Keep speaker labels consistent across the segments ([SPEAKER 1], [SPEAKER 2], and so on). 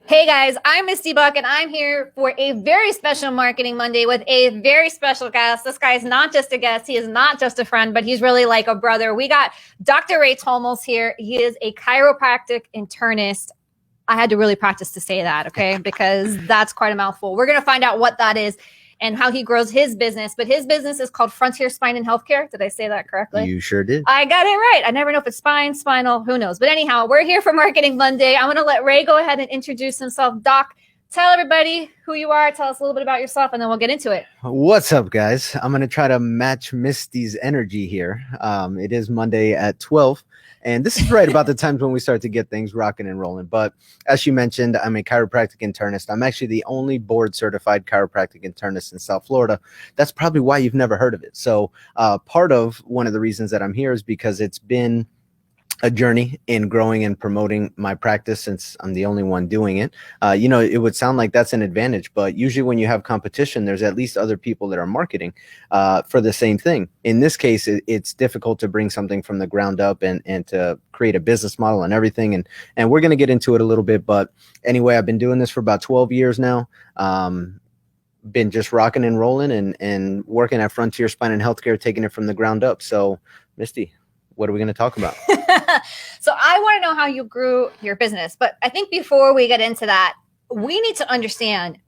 [SPEAKER 1] Hey guys, I'm Misty Buck and I'm here for a very special Marketing Monday with a very special guest. This guy is not just a guest, he is not just a friend, but he's really like a brother. We got Dr. Ray Tolmos here. He is a chiropractic internist. I had to really practice to say that, okay? Because that's quite a mouthful. We're going to find out what that is and how he grows his business. But his business is called Frontier Spine and Healthcare. Did I say that correctly?
[SPEAKER 2] You sure did.
[SPEAKER 1] I got it right. I never know if it's spine, spinal, who knows. But anyhow, we're here for Marketing Monday. I'm going to let Ray go ahead and introduce himself. Doc, tell everybody who you are. Tell us a little bit about yourself, and then we'll get into it.
[SPEAKER 2] What's up, guys? I'm going to try to match Misty's energy here. It is Monday at 12. And this is right about the times when we start to get things rocking and rolling. But as she mentioned, I'm a chiropractic internist. I'm actually the only board certified chiropractic internist in South Florida. That's probably why you've never heard of it. So part of one of the reasons that I'm here is because it's been a journey in growing and promoting my practice since I'm the only one doing it. It would sound like that's an advantage, but usually when you have competition, there's at least other people that are marketing for the same thing. In this case, it's difficult to bring something from the ground up and to create a business model and everything. And we're going to get into it a little bit. But anyway, I've been doing this for about 12 years now. Been just rocking and rolling and working at Frontier Spine and Healthcare, taking it from the ground up. So, Misty, what are we going to talk about?
[SPEAKER 1] So I want to know how you grew your business. But I think before we get into that, we need to understand,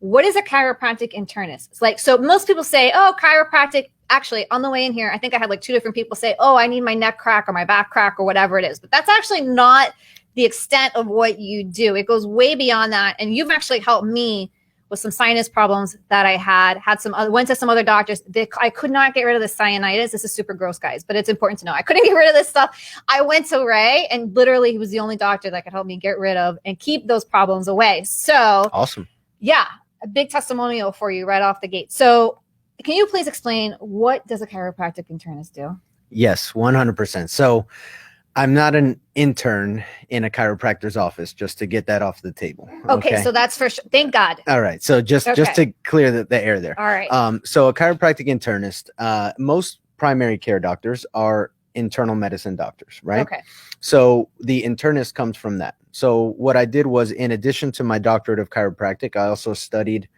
[SPEAKER 1] what is a chiropractic internist? It's like, so most people say, oh, chiropractic. Actually, on the way in here, I think I had like 2 different people say, oh, I need my neck crack or my back crack or whatever it is. But that's actually not the extent of what you do. It goes way beyond that. And you've actually helped me with some sinus problems that I had went to some other doctors. I could not get rid of the cyanitis. This is super gross, guys, but it's important to know. I couldn't get rid of this stuff. I went to Ray, and literally he was the only doctor that could help me get rid of and keep those problems away. So
[SPEAKER 2] awesome. Yeah,
[SPEAKER 1] a big testimonial for you right off the gate. So can you please explain, what does a chiropractic internist do?
[SPEAKER 2] Yes, 100%. So I'm not an intern in a chiropractor's office, just to get that off the table.
[SPEAKER 1] Okay, so that's for sure. Thank God.
[SPEAKER 2] All right. So just to clear the air there.
[SPEAKER 1] All right.
[SPEAKER 2] So a chiropractic internist, most primary care doctors are internal medicine doctors, right?
[SPEAKER 1] Okay.
[SPEAKER 2] So the internist comes from that. So what I did was, in addition to my doctorate of chiropractic, I also studied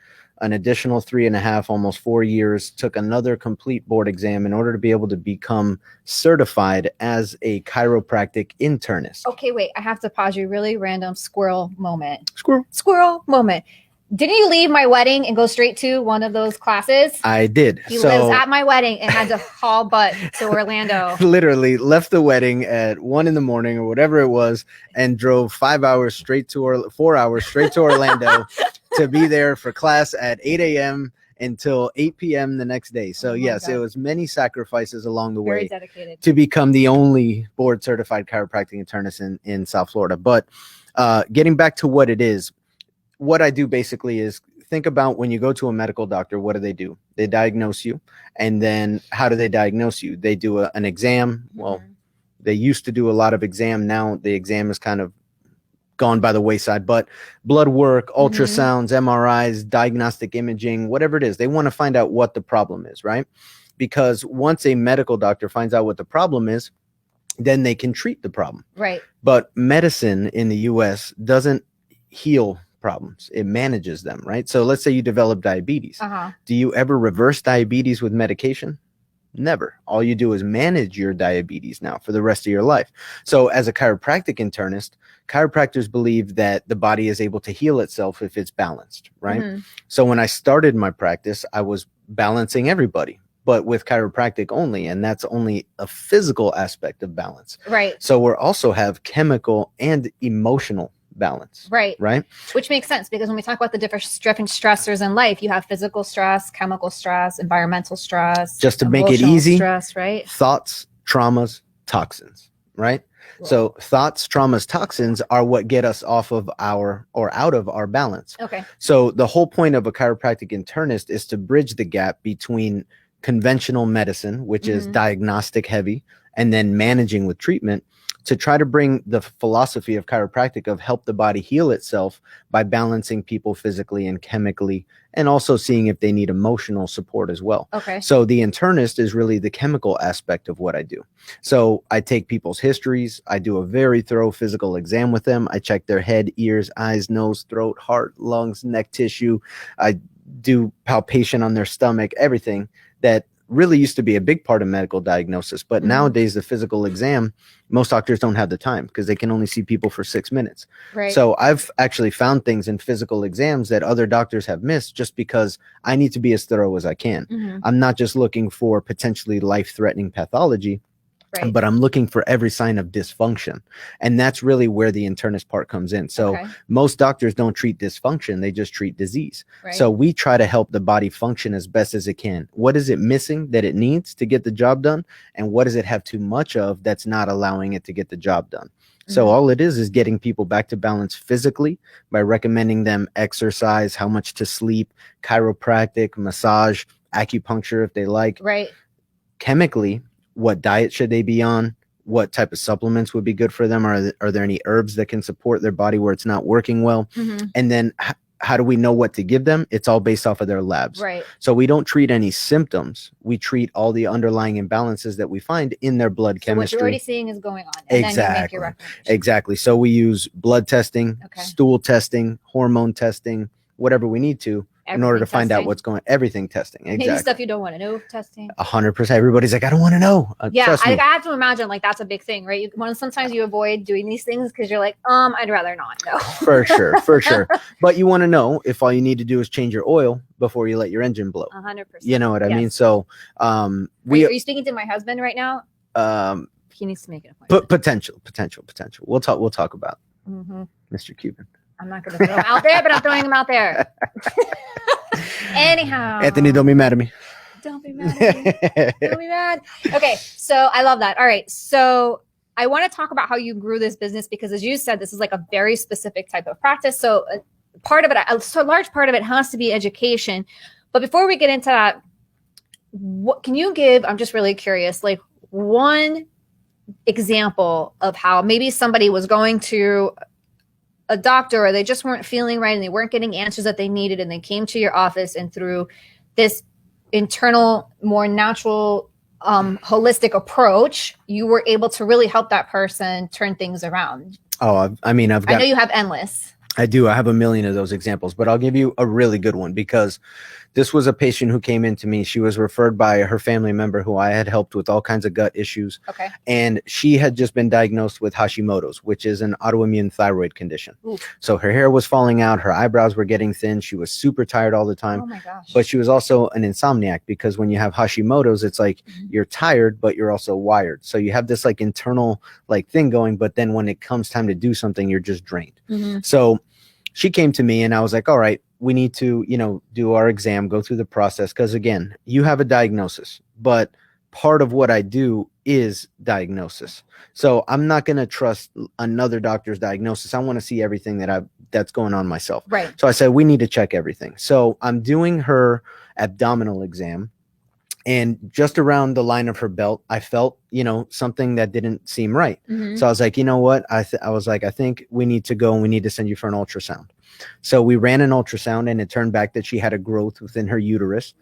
[SPEAKER 2] an additional 3.5, almost 4 years, took another complete board exam in order to be able to become certified as a chiropractic internist.
[SPEAKER 1] Okay, wait, I have to pause you. Really random squirrel moment.
[SPEAKER 2] Squirrel
[SPEAKER 1] moment. Didn't you leave my wedding and go straight to one of those classes?
[SPEAKER 2] I did.
[SPEAKER 1] He lives at my wedding and had to haul butt to Orlando.
[SPEAKER 2] Literally left the wedding at 1 a.m. or whatever it was and drove 4 hours straight to Orlando to be there for class at 8 a.m. until 8 p.m. the next day. So yes, it was many sacrifices along the way to become the only board certified chiropractic internist in South Florida. But getting back to what it is, what I do basically is, think about when you go to a medical doctor, what do? They diagnose you. And then how do they diagnose you? They do an exam. Well, they used to do a lot of exam. Now the exam is kind of gone by the wayside, but blood work, ultrasounds, MRIs, diagnostic imaging, whatever it is, they want to find out what the problem is, right? Because once a medical doctor finds out what the problem is, then they can treat the problem.
[SPEAKER 1] Right.
[SPEAKER 2] But medicine in the US doesn't heal problems, it manages them, right? So let's say you develop diabetes. Do you ever reverse diabetes with medication? Never. All you do is manage your diabetes now for the rest of your life. So as a chiropractic internist, chiropractors believe that the body is able to heal itself if it's balanced, right? So when I started my practice, I was balancing everybody, but with chiropractic only, and that's only a physical aspect of balance.
[SPEAKER 1] Right.
[SPEAKER 2] So we also have chemical and emotional balance.
[SPEAKER 1] Right.
[SPEAKER 2] Which
[SPEAKER 1] makes sense, because when we talk about the different stressors in life, you have physical stress, chemical stress, environmental stress.
[SPEAKER 2] Just to make it easy,
[SPEAKER 1] stress, right?
[SPEAKER 2] Thoughts, traumas, toxins, right? Cool. So thoughts, traumas, toxins are what get us off of out of our balance.
[SPEAKER 1] Okay.
[SPEAKER 2] So the whole point of a chiropractic internist is to bridge the gap between conventional medicine, which is diagnostic heavy, and then managing with treatment, to try to bring the philosophy of chiropractic of help the body heal itself by balancing people physically and chemically, and also seeing if they need emotional support as well.
[SPEAKER 1] Okay.
[SPEAKER 2] So the internist is really the chemical aspect of what I do. So I take people's histories. I do a very thorough physical exam with them. I check their head, ears, eyes, nose, throat, heart, lungs, neck tissue. I do palpation on their stomach, everything that really used to be a big part of medical diagnosis. But nowadays, the physical exam, most doctors don't have the time because they can only see people for 6 minutes.
[SPEAKER 1] Right.
[SPEAKER 2] So I've actually found things in physical exams that other doctors have missed just because I need to be as thorough as I can. I'm not just looking for potentially life-threatening pathology.
[SPEAKER 1] Right.
[SPEAKER 2] But I'm looking for every sign of dysfunction. And that's really where the internist part comes in. So most doctors don't treat dysfunction. They just treat disease.
[SPEAKER 1] Right.
[SPEAKER 2] So we try to help the body function as best as it can. What is it missing that it needs to get the job done? And what does it have too much of that's not allowing it to get the job done? So all it is getting people back to balance physically by recommending them exercise, how much to sleep, chiropractic, massage, acupuncture if they like.
[SPEAKER 1] Right.
[SPEAKER 2] Chemically, what diet should they be on? What type of supplements would be good for them? Are there any herbs that can support their body where it's not working well? And then how do we know what to give them? It's all based off of their labs.
[SPEAKER 1] Right.
[SPEAKER 2] So we don't treat any symptoms. We treat all the underlying imbalances that we find in their blood chemistry.
[SPEAKER 1] What you're already seeing is going on. And then you make your recommendation.
[SPEAKER 2] Exactly. So we use blood testing, stool testing, hormone testing, whatever we need to in order to find out what's going, everything testing. Exactly.
[SPEAKER 1] Maybe stuff you don't want to know testing.
[SPEAKER 2] 100%. Everybody's like, I don't want to know.
[SPEAKER 1] Yeah. I have to imagine like that's a big thing, right? Sometimes you avoid doing these things because you're like, I'd rather not know.
[SPEAKER 2] For sure. But you want to know if all you need to do is change your oil before you let your engine blow.
[SPEAKER 1] 100%.
[SPEAKER 2] You know what I mean? So,
[SPEAKER 1] are you speaking to my husband right now? He needs to make an appointment.
[SPEAKER 2] Potential. We'll talk about Mr. Cuban.
[SPEAKER 1] I'm not going to throw him out there, but I'm throwing him out there. Anyhow.
[SPEAKER 2] Anthony, don't be mad at me.
[SPEAKER 1] Don't be mad at me. Don't be mad. Okay, so I love that. All right, so I want to talk about how you grew this business because, as you said, this is like a very specific type of practice. So part of it, a large part of it has to be education. But before we get into that, what can you give? I'm just really curious, like one example of how maybe somebody was going to a doctor or they just weren't feeling right and they weren't getting answers that they needed and they came to your office and through this internal, more natural, holistic approach, you were able to really help that person turn things around.
[SPEAKER 2] Oh, I know
[SPEAKER 1] you have endless.
[SPEAKER 2] I do. I have a million of those examples, but I'll give you a really good one because this was a patient who came in to me. She was referred by her family member who I had helped with all kinds of gut issues.
[SPEAKER 1] Okay.
[SPEAKER 2] And she had just been diagnosed with Hashimoto's, which is an autoimmune thyroid condition. Ooh. So her hair was falling out. Her eyebrows were getting thin. She was super tired all the time.
[SPEAKER 1] Oh my gosh.
[SPEAKER 2] But she was also an insomniac because when you have Hashimoto's, it's like you're tired, but you're also wired. So you have this like internal like thing going, but then when it comes time to do something, you're just drained. So she came to me and I was like, all right, we need to, do our exam, go through the process. Cause again, you have a diagnosis, but part of what I do is diagnosis. So I'm not going to trust another doctor's diagnosis. I want to see everything that's going on myself.
[SPEAKER 1] Right.
[SPEAKER 2] So I said, we need to check everything. So I'm doing her abdominal exam. And just around the line of her belt, I felt, something that didn't seem right. So I was like, you know what? I think we need to go and we need to send you for an ultrasound. So we ran an ultrasound and it turned back that she had a growth within her uterus.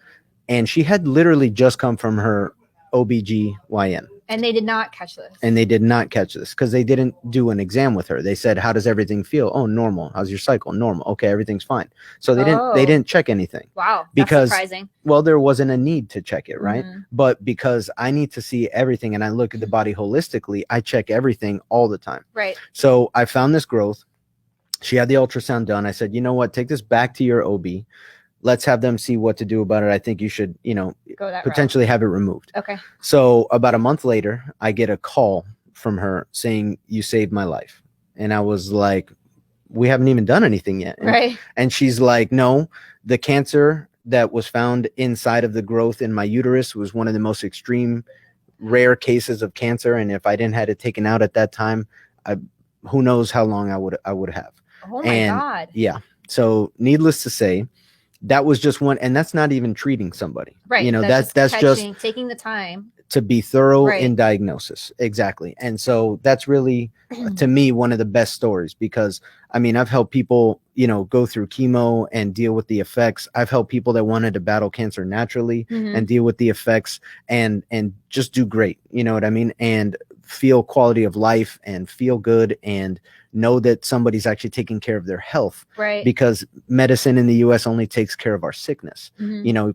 [SPEAKER 2] And she had literally just come from her OBGYN.
[SPEAKER 1] And they did not catch this.
[SPEAKER 2] Because they didn't do an exam with her. They said, how does everything feel? Oh, normal. How's your cycle? Normal. Okay, everything's fine. So they didn't check anything.
[SPEAKER 1] Wow.
[SPEAKER 2] Because,
[SPEAKER 1] that's surprising.
[SPEAKER 2] Well, there wasn't a need to check it, right? But because I need to see everything and I look at the body holistically, I check everything all the time.
[SPEAKER 1] Right.
[SPEAKER 2] So I found this growth. She had the ultrasound done. I said, you know what? Take this back to your OB. Let's have them see what to do about it. I think you should, potentially have it removed.
[SPEAKER 1] Okay.
[SPEAKER 2] So about a month later, I get a call from her saying, you saved my life. And I was like, we haven't even done anything yet. And she's like, no, the cancer that was found inside of the growth in my uterus was one of the most extreme, rare cases of cancer. And if I didn't have it taken out at that time, who knows how long I would have.
[SPEAKER 1] Oh my God.
[SPEAKER 2] Yeah. So needless to say, that was just one, and that's not even treating somebody.
[SPEAKER 1] Right.
[SPEAKER 2] That's just
[SPEAKER 1] taking the time
[SPEAKER 2] to be thorough
[SPEAKER 1] Right.
[SPEAKER 2] in diagnosis. Exactly. And so that's really, to me, one of the best stories, because I mean, I've helped people, go through chemo and deal with the effects. I've helped people that wanted to battle cancer naturally and deal with the effects and just do great. You know what I mean? And feel quality of life and feel good and know that somebody's actually taking care of their health.
[SPEAKER 1] Right.
[SPEAKER 2] Because medicine in the US only takes care of our sickness.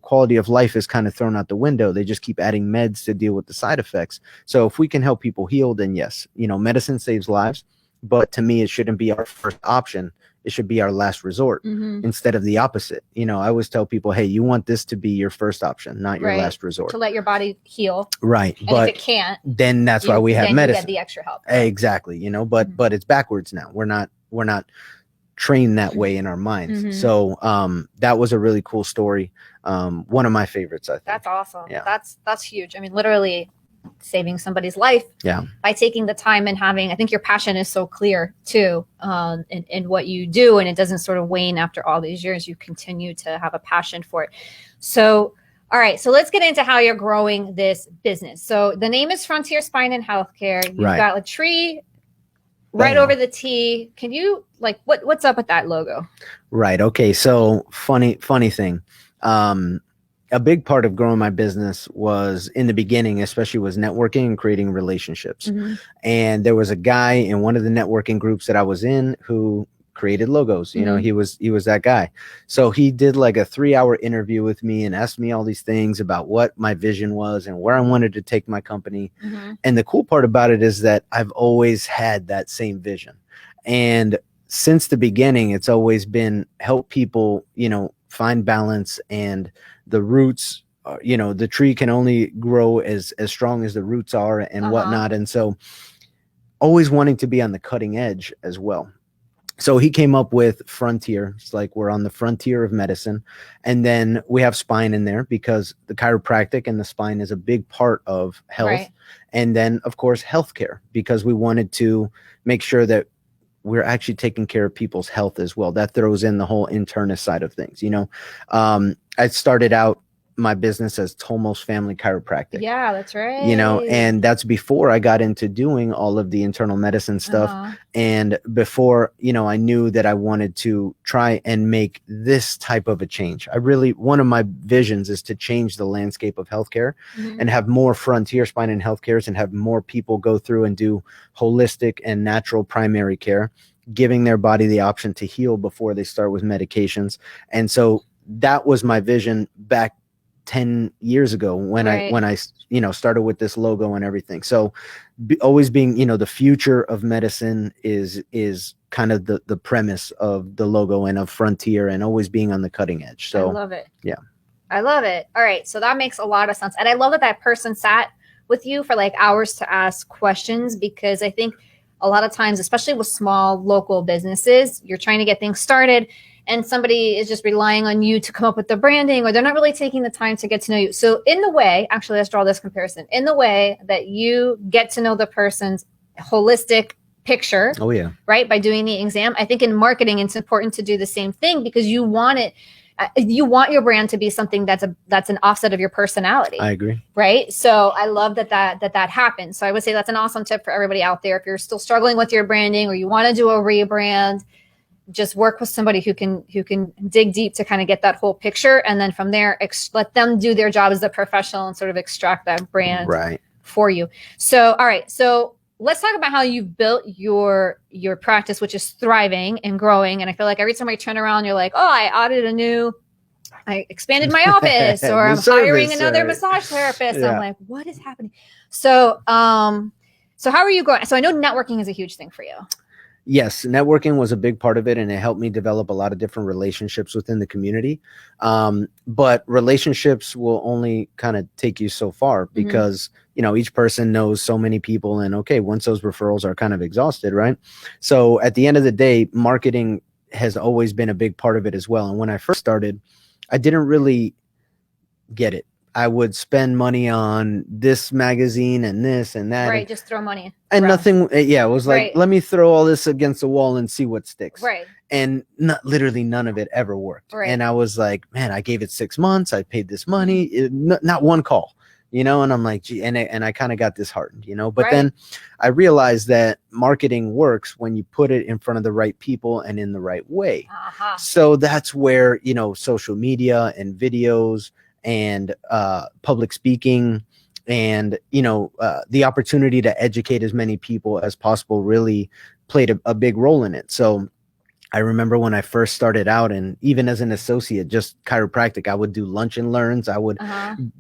[SPEAKER 2] Quality of life is kind of thrown out the window. They just keep adding meds to deal with the side effects. So if we can help people heal, then yes, medicine saves lives. But to me, it shouldn't be our first option. It should be our last resort instead of the opposite. I always tell people, hey, you want this to be your first option, not your last resort.
[SPEAKER 1] To let your body heal.
[SPEAKER 2] Right.
[SPEAKER 1] And
[SPEAKER 2] but
[SPEAKER 1] if it can't,
[SPEAKER 2] then that's why we have
[SPEAKER 1] then
[SPEAKER 2] medicine.
[SPEAKER 1] You get the extra help.
[SPEAKER 2] Exactly. But it's backwards now. We're not trained that way in our minds. So that was a really cool story. One of my favorites, I think.
[SPEAKER 1] That's awesome.
[SPEAKER 2] Yeah.
[SPEAKER 1] That's huge. I mean, literally saving somebody's life by taking the time and having, I think your passion is so clear too, in what you do, and it doesn't sort of wane after all these years. You continue to have a passion for it. So, all right, so let's get into how you're growing this business. So the name is Frontier Spine and Healthcare. You've got a tree right over the T. Can you what's up with that logo?
[SPEAKER 2] Right. Okay. So funny thing. A big part of growing my business was in the beginning, especially, was networking and creating relationships. And there was a guy in one of the networking groups that I was in who created logos. He was that guy. So he did like a 3-hour interview with me and asked me all these things about what my vision was and where I wanted to take my company. And the cool part about it is that I've always had that same vision. And since the beginning, it's always been help people, find balance, and the roots, the tree can only grow as strong as the roots are and whatnot. And so always wanting to be on the cutting edge as well. So he came up with Frontier. It's like we're on the frontier of medicine. And then we have spine in there because the chiropractic and the spine is a big part of health. Right. And then, of course, healthcare, because we wanted to make sure that we're actually taking care of people's health as well. That throws in the whole internist side of things. I started out my business as Tolmos Family Chiropractic.
[SPEAKER 1] Yeah, that's right.
[SPEAKER 2] And that's before I got into doing all of the internal medicine stuff. And before, I knew that I wanted to try and make this type of a change. One of my visions is to change the landscape of healthcare and have more frontier spine and healthcares, and have more people go through and do holistic and natural primary care, giving their body the option to heal before they start with medications. And so that was my vision back 10 years ago when I started with this logo and everything. So always being, the future of medicine is kind of the premise of the logo and of Frontier, and always being on the cutting edge. So
[SPEAKER 1] I love it.
[SPEAKER 2] Yeah.
[SPEAKER 1] I love it. All right. So that makes a lot of sense. And I love that person sat with you for hours to ask questions, because I think a lot of times, especially with small local businesses, you're trying to get things started and somebody is just relying on you to come up with the branding, or they're not really taking the time to get to know you. So in the way, actually, let's draw this comparison, in the way that you get to know the person's holistic picture.
[SPEAKER 2] Oh yeah.
[SPEAKER 1] Right. By doing the exam. I think in marketing, it's important to do the same thing, because you want your brand to be something that's an offset of your personality.
[SPEAKER 2] I agree.
[SPEAKER 1] Right. So I love that happens. So I would say that's an awesome tip for everybody out there. If you're still struggling with your branding, or you want to do a rebrand, just work with somebody who can dig deep to kind of get that whole picture. And then from there, let them do their job as the professional and sort of extract that brand for you. So, all right. So let's talk about how you've built your practice, which is thriving and growing. And I feel like every time I turn around, you're like, oh, I expanded my office, or I'm hiring another massage therapist. Yeah. I'm like, what is happening? So how are you going? So I know networking is a huge thing for you.
[SPEAKER 2] Yes, networking was a big part of it, and it helped me develop a lot of different relationships within the community. But relationships will only kind of take you so far, because each person knows so many people, and once those referrals are kind of exhausted, right? So at the end of the day, marketing has always been a big part of it as well. And when I first started, I didn't really get it. I would spend money on this magazine and this and that.
[SPEAKER 1] Right, just throw money.
[SPEAKER 2] And nothing, it was like, let me throw all this against the wall and see what sticks.
[SPEAKER 1] Right.
[SPEAKER 2] And literally none of it ever worked. Right. And I was like, man, I gave it 6 months. I paid this money. Not one call. you know, and I'm like, gee, and I kind of got disheartened, you know, but
[SPEAKER 1] Right.
[SPEAKER 2] then I realized that marketing works when you put it in front of the right people and in the right way.
[SPEAKER 1] Uh-huh.
[SPEAKER 2] So that's where, you know, social media and videos and public speaking and, you know, the opportunity to educate as many people as possible really played a big role in it. So I remember when I first started out, and even as an associate, just chiropractic, I would do lunch and learns. I would,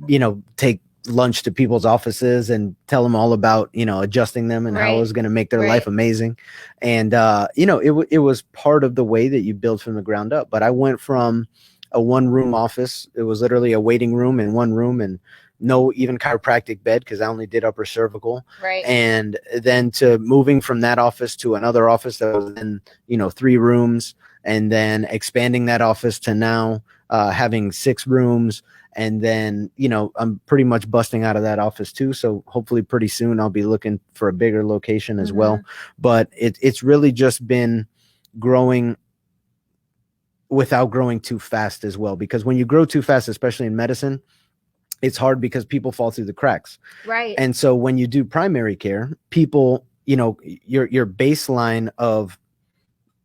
[SPEAKER 2] you know, take lunch to people's offices and tell them all about, you know, adjusting them and how it was going to make their life amazing. And, you know, it was part of the way that you build from the ground up. But I went from a 1-room office. It was literally a waiting room in 1 room and no even chiropractic bed, because I only did upper cervical.
[SPEAKER 1] Right.
[SPEAKER 2] And then to moving from that office to another office that was in, you know, 3 rooms, and then expanding that office to now having 6 rooms. And then, you know, I'm pretty much busting out of that office too. So hopefully pretty soon I'll be looking for a bigger location as well. But it's really just been growing without growing too fast as well. Because when you grow too fast, especially in medicine, it's hard because people fall through the cracks.
[SPEAKER 1] Right.
[SPEAKER 2] And so when you do primary care, people, you know, your baseline of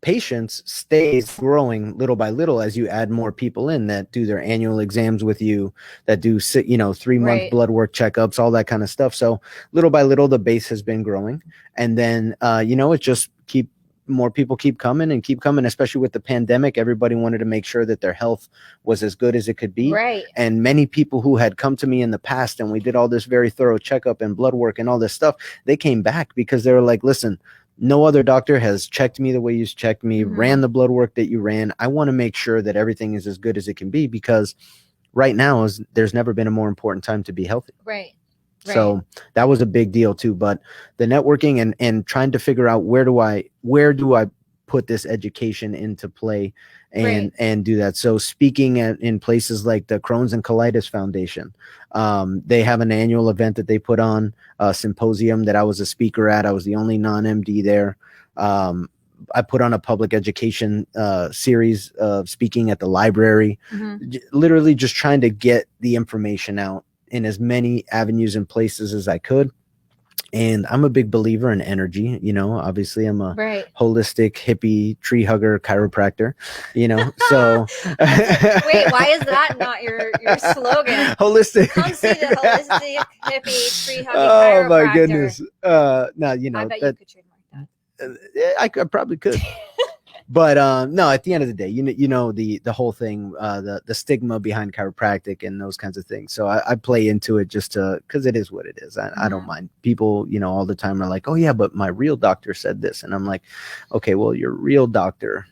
[SPEAKER 2] patients stays growing little by little as you add more people in that do their annual exams with you, that do, you know, 3-month blood work checkups, all that kind of stuff. So little by little, the base has been growing. And then, you know, it just more people keep coming, especially with the pandemic. Everybody wanted to make sure that their health was as good as it could be.
[SPEAKER 1] Right.
[SPEAKER 2] And many people who had come to me in the past and we did all this very thorough checkup and blood work and all this stuff, they came back because they were like, listen, no other doctor has checked me the way you checked me, ran the blood work that you ran. I want to make sure that everything is as good as it can be, because right now there's never been a more important time to be healthy.
[SPEAKER 1] Right.
[SPEAKER 2] So that was a big deal too. But the networking and trying to figure out where do I put this education into play and do that. So speaking in places like the Crohn's and Colitis Foundation, they have an annual event that they put on, a symposium that I was a speaker at. I was the only non-MD there. I put on a public education series of speaking at the library, literally just trying to get the information out in as many avenues and places as I could. And I'm a big believer in energy. You know, obviously I'm a holistic hippie tree hugger chiropractor, you know, so.
[SPEAKER 1] Wait, why is that not your slogan?
[SPEAKER 2] Holistic.
[SPEAKER 1] Come see the holistic hippie tree hugging
[SPEAKER 2] chiropractor. Oh my
[SPEAKER 1] goodness.
[SPEAKER 2] No, you know,
[SPEAKER 1] I bet you could trademark
[SPEAKER 2] that. I probably could. But no, at the end of the day, you know the whole thing, the stigma behind chiropractic and those kinds of things. So I play into it just because it is what it is. I don't mind. People, you know, all the time are like, oh yeah, but my real doctor said this, and I'm like, okay, well, your real doctor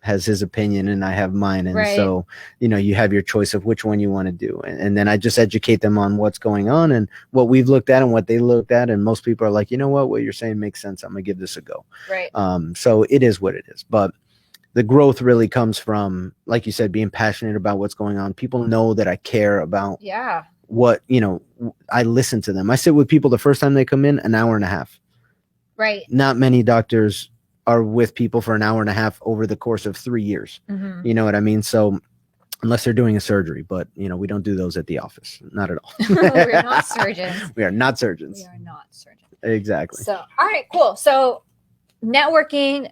[SPEAKER 2] has his opinion and I have mine, and so you know, you have your choice of which one you want to do, and then I just educate them on what's going on and what we've looked at and what they looked at, and most people are like, you know what you're saying makes sense, I'm gonna give this a go. So it is what it is. But the growth really comes from, like you said, being passionate about what's going on. People know that I care about what, you know, I listen to them. I sit with people the first time they come in, an hour and a half. Not many doctors are with people for an hour and a half over the course of 3 years. You know what I mean? So unless they're doing a surgery, but you know, we don't do those at the office. Not at all.
[SPEAKER 1] We're not surgeons.
[SPEAKER 2] We are not surgeons.
[SPEAKER 1] We are not surgeons.
[SPEAKER 2] Exactly.
[SPEAKER 1] So, all right, cool. So networking,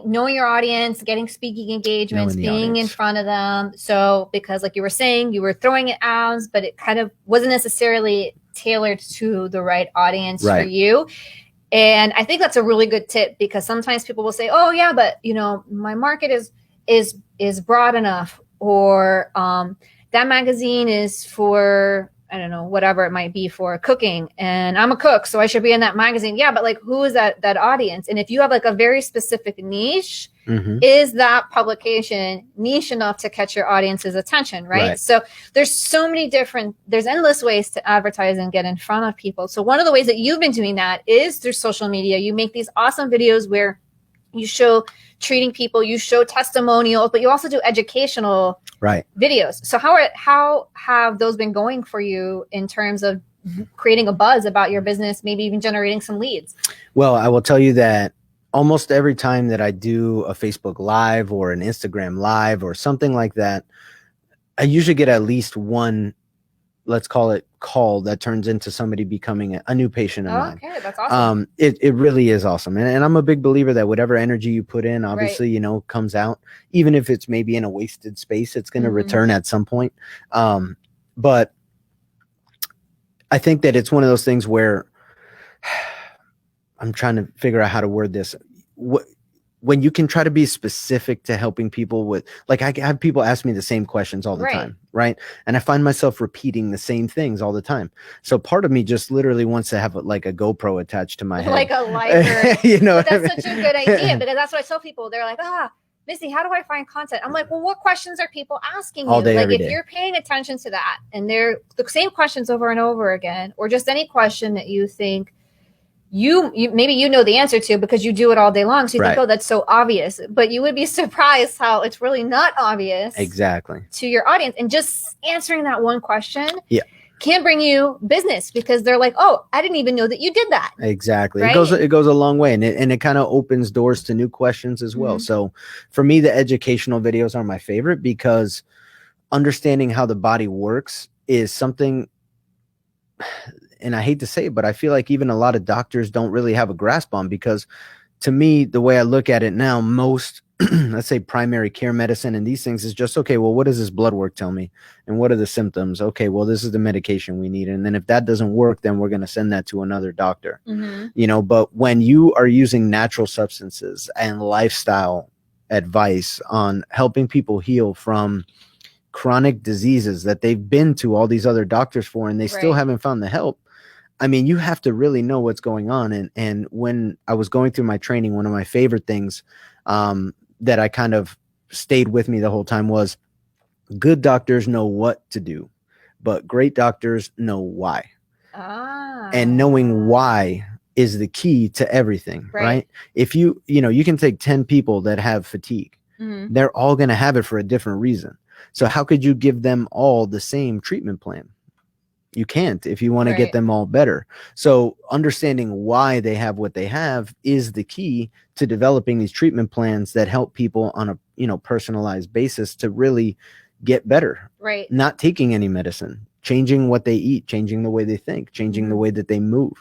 [SPEAKER 1] knowing your audience, getting speaking engagements, being in front of them. So, because like you were saying, you were throwing it out, but it kind of wasn't necessarily tailored to the right audience for you. And I think that's a really good tip, because sometimes people will say, oh yeah, but you know, my market is broad enough, or that magazine is for, I don't know, whatever it might be, for cooking, and I'm a cook, so I should be in that magazine. Yeah, but like, who is that audience? And if you have like a very specific niche, is that publication niche enough to catch your audience's attention, right? So there's so many there's endless ways to advertise and get in front of people. So one of the ways that you've been doing that is through social media. You make these awesome videos where you show treating people, you show testimonials, but you also do educational videos. So how have those been going for you in terms of creating a buzz about your business, maybe even generating some leads?
[SPEAKER 2] Well, I will tell you that almost every time that I do a Facebook Live or an Instagram Live or something like that, I usually get at least one let's call it call that turns into somebody becoming a new patient of mine.
[SPEAKER 1] Okay, that's awesome.
[SPEAKER 2] It really is awesome. And I'm a big believer that whatever energy you put in, obviously, you know, comes out, even if it's maybe in a wasted space, it's going to return at some point. But I think that it's one of those things where I'm trying to figure out how to word this. When you can try to be specific to helping people with, like, I have people ask me the same questions all the time, right? And I find myself repeating the same things all the time. So part of me just literally wants to have like a GoPro attached to my head.
[SPEAKER 1] Like a lighter.
[SPEAKER 2] You know,
[SPEAKER 1] but that's such a good idea, because that's what I tell people. They're like, Misty, how do I find content? I'm like, well, what questions are people asking you?
[SPEAKER 2] All day,
[SPEAKER 1] like,
[SPEAKER 2] every
[SPEAKER 1] if
[SPEAKER 2] day.
[SPEAKER 1] you're paying attention to that, and they're the same questions over and over again, or just any question that you think you maybe you know the answer to because you do it all day long. So you think, oh, that's so obvious. But you would be surprised how it's really not obvious to your audience. And just answering that one question can bring you business, because they're like, oh, I didn't even know that you did that.
[SPEAKER 2] Exactly. Right? It goes a long way, and it kind of opens doors to new questions as well. So for me, the educational videos are my favorite, because understanding how the body works is something, and I hate to say it, but I feel like even a lot of doctors don't really have a grasp on, because to me, the way I look at it now, most, let's say primary care medicine and these things is just, okay, well, what does this blood work tell me? And what are the symptoms? Okay, well, this is the medication we need. And then if that doesn't work, then we're going to send that to another doctor, you know, but when you are using natural substances and lifestyle advice on helping people heal from chronic diseases that they've been to all these other doctors for, and they still haven't found the help. I mean, you have to really know what's going on. And when I was going through my training, one of my favorite things that I kind of stayed with me the whole time was, good doctors know what to do, but great doctors know why. And knowing why is the key to everything, right? If you can take 10 people that have fatigue, they're all going to have it for a different reason. So how could you give them all the same treatment plan? You can't, if you want to get them all better. So understanding why they have what they have is the key to developing these treatment plans that help people on a, you know, personalized basis to really get better. Not taking any medicine, changing what they eat, changing the way they think, changing the way that they move,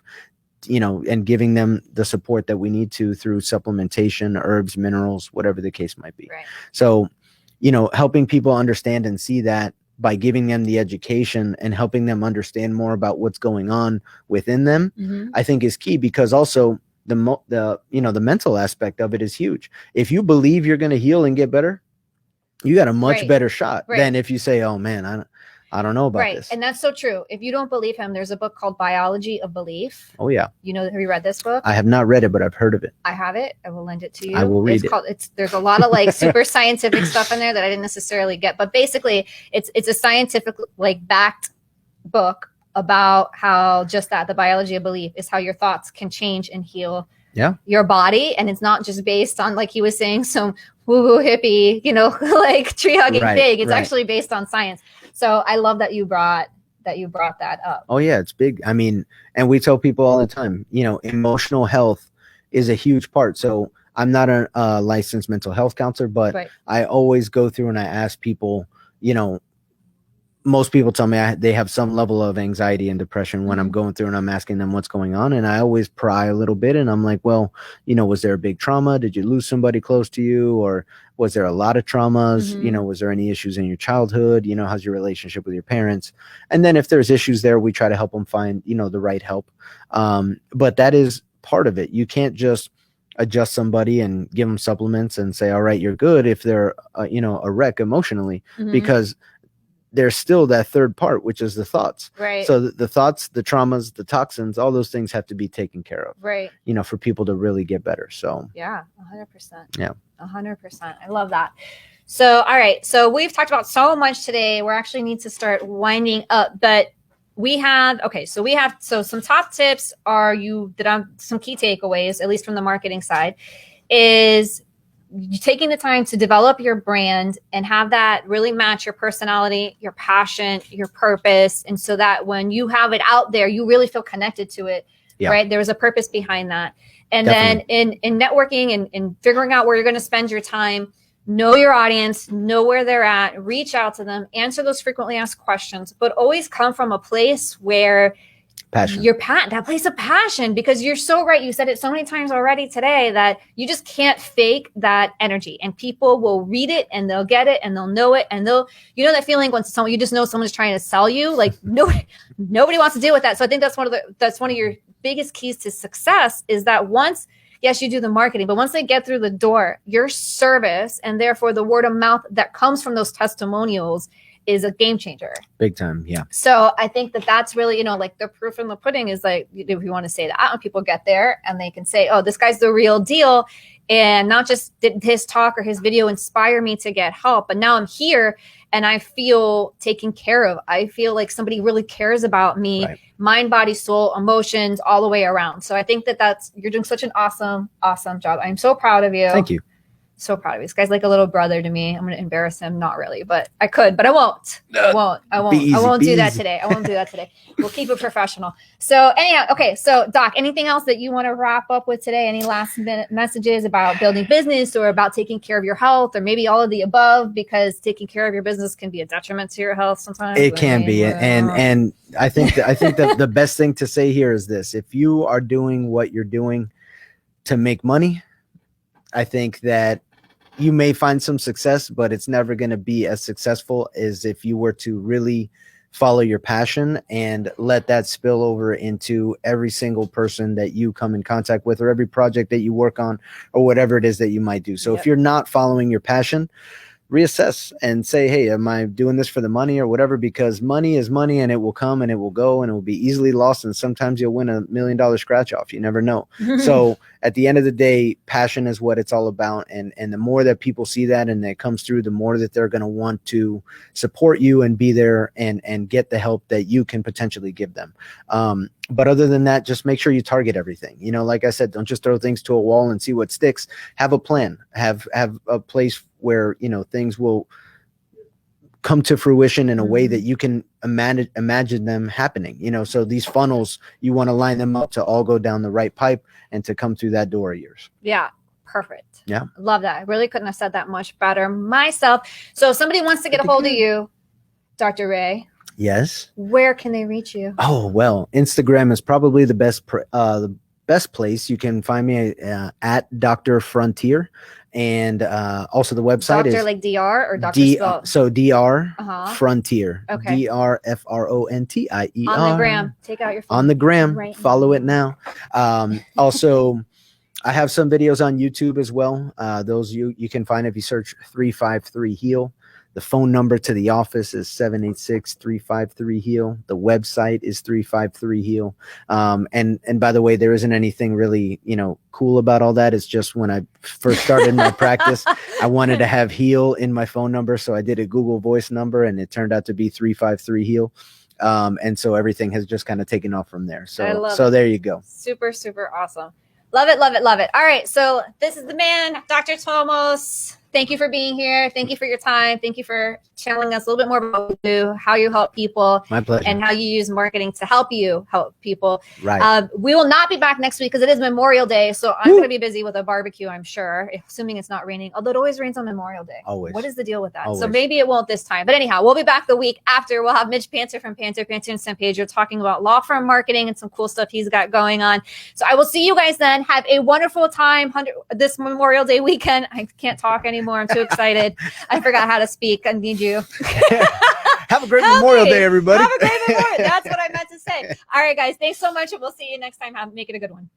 [SPEAKER 2] you know, and giving them the support that we need to through supplementation, herbs, minerals, whatever the case might be. So, you know, helping people understand and see that by giving them the education and helping them understand more about what's going on within them, I think is key, because also the mental aspect of it is huge. If you believe you're going to heal and get better, you got a much better shot than if you say, oh man, I don't know about this.
[SPEAKER 1] And that's so true. If you don't believe him, there's a book called Biology of Belief.
[SPEAKER 2] Oh yeah.
[SPEAKER 1] You know, have you read this book?
[SPEAKER 2] I have not read it, but I've heard of it.
[SPEAKER 1] I have it. I will lend it to you.
[SPEAKER 2] I will read it.
[SPEAKER 1] There's a lot of like super scientific stuff in there that I didn't necessarily get, but basically it's a scientific like backed book about how just that the biology of belief is how your thoughts can change and heal your body. And it's not just based on, like he was saying, some woo-woo hippie, you know, like tree hugging thing. It's actually based on science. So I love that you brought that up.
[SPEAKER 2] Oh yeah, it's big. I mean, and we tell people all the time, you know, emotional health is a huge part. So I'm not a licensed mental health counselor, but I always go through and I ask people, you know, most people tell me they have some level of anxiety and depression when I'm going through and I'm asking them what's going on. And I always pry a little bit and I'm like, well, you know, was there a big trauma? Did you lose somebody close to you? Or was there a lot of traumas? You know, was there any issues in your childhood? You know, how's your relationship with your parents? And then if there's issues there, we try to help them find, you know, the right help. But that is part of it. You can't just adjust somebody and give them supplements and say, all right, you're good if they're, you know, a wreck emotionally, because there's still that third part, which is the thoughts. So the thoughts, the traumas, the toxins, all those things have to be taken care of. You know, for people to really get better. So
[SPEAKER 1] yeah, 100%.
[SPEAKER 2] Yeah,
[SPEAKER 1] 100%. I love that. So, all right. So we've talked about so much today. We actually need to start winding up, but we have some top tips are some key takeaways, at least from the marketing side, is you taking the time to develop your brand and have that really match your personality, your passion, your purpose. And so that when you have it out there, you really feel connected to it, right? There's a purpose behind that. And then in networking and figuring out where you're going to spend your time, know your audience, know where they're at, reach out to them, answer those frequently asked questions, but always come from a place where
[SPEAKER 2] Passion.
[SPEAKER 1] that place of passion, because you're so right. You said it so many times already today that you just can't fake that energy, and people will read it and they'll get it and they'll know it. And you know, that feeling when you just know someone's trying to sell you, like nobody wants to deal with that. So I think that's one of your biggest keys to success, is that once, yes, you do the marketing, but once they get through the door, your service, and therefore the word of mouth that comes from those testimonials, is a game changer.
[SPEAKER 2] Big time. Yeah.
[SPEAKER 1] So I think that's really, like the proof in the pudding is, like, if you want to say that, when people get there and they can say, oh, this guy's the real deal. And not just did his talk or his video inspire me to get help, but now I'm here and I feel taken care of. I feel like somebody really cares about me, right. Mind, body, soul, emotions, all the way around. So I think you're doing such an awesome, awesome job. I'm so proud of you.
[SPEAKER 2] Thank you.
[SPEAKER 1] So proud of you. This guy's like a little brother to me. I'm going to embarrass him. Not really, but I could, but I won't. I won't do that today. I won't do that today. We'll keep it professional. So anyhow, okay. So Doc, anything else that you want to wrap up with today? Any last minute messages about building business, or about taking care of your health, or maybe all of the above, because taking care of your business can be a detriment to your health sometimes.
[SPEAKER 2] It can be. And I think that the best thing to say here is this: if you are doing what you're doing to make money, I think that you may find some success, but it's never going to be as successful as if you were to really follow your passion and let that spill over into every single person that you come in contact with, or every project that you work on, or whatever it is that you might do. So if you're not following your passion, reassess and say, hey, am I doing this for the money or whatever? Because money is money, and it will come and it will go and it will be easily lost. And sometimes you'll win $1 million scratch off. You never know. So at the end of the day, passion is what it's all about. And the more that people see that and that comes through, the more that they're going to want to support you and be there and get the help that you can potentially give them. But other than that, just make sure you target everything. Like I said, don't just throw things to a wall and see what sticks. Have a plan. Have a place where, things will come to fruition in a way that you can imagine them happening. So these funnels, you want to line them up to all go down the right pipe and to come through that door of yours.
[SPEAKER 1] Yeah. Perfect.
[SPEAKER 2] Yeah.
[SPEAKER 1] Love that. I really couldn't have said that much better myself. So if somebody wants to get a hold of you, Dr. Ray.
[SPEAKER 2] Yes.
[SPEAKER 1] Where can they reach you?
[SPEAKER 2] Oh, well, Instagram is probably the best place. You can find me at Dr. Frontier. And also the website is
[SPEAKER 1] like DR or Dr.
[SPEAKER 2] So DR Frontier.
[SPEAKER 1] Okay.
[SPEAKER 2] DRFRONTIER.
[SPEAKER 1] On the gram. Take out your phone.
[SPEAKER 2] On the gram.
[SPEAKER 1] Right
[SPEAKER 2] Follow it now. Also, I have some videos on YouTube as well. Those you can find if you search 353 Heal. The phone number to the office is 786-353-HEAL. The website is 353-HEAL. And by the way, there isn't anything really, cool about all that. It's just when I first started my practice, I wanted to have HEAL in my phone number. So I did a Google Voice number, and it turned out to be 353-HEAL. And so everything has just kind of taken off from there. So there you go.
[SPEAKER 1] Super, super awesome. Love it, love it, love it. All right. So this is the man, Dr. Tolmos. Thank you for being here. Thank you for your time. Thank you for telling us a little bit more about what you do, how you help people.
[SPEAKER 2] My pleasure.
[SPEAKER 1] And how you use marketing to help you help people.
[SPEAKER 2] Right.
[SPEAKER 1] We will not be back next week because it is Memorial Day. So I'm going to be busy with a barbecue, I'm sure, assuming it's not raining. Although it always rains on Memorial Day.
[SPEAKER 2] Always.
[SPEAKER 1] What is the deal with that?
[SPEAKER 2] Always.
[SPEAKER 1] So maybe it won't this time. But anyhow, we'll be back the week after. We'll have Mitch Panter from Panter and San Pedro talking about law firm marketing and some cool stuff he's got going on. So I will see you guys then. Have a wonderful time this Memorial Day weekend. I can't talk anymore. I'm too excited. I forgot how to speak. I need you.
[SPEAKER 2] Have a great Memorial Day, everybody.
[SPEAKER 1] Have a great Memorial. That's what I meant to say. All right, guys. Thanks so much. And we'll see you next time. Make it a good one.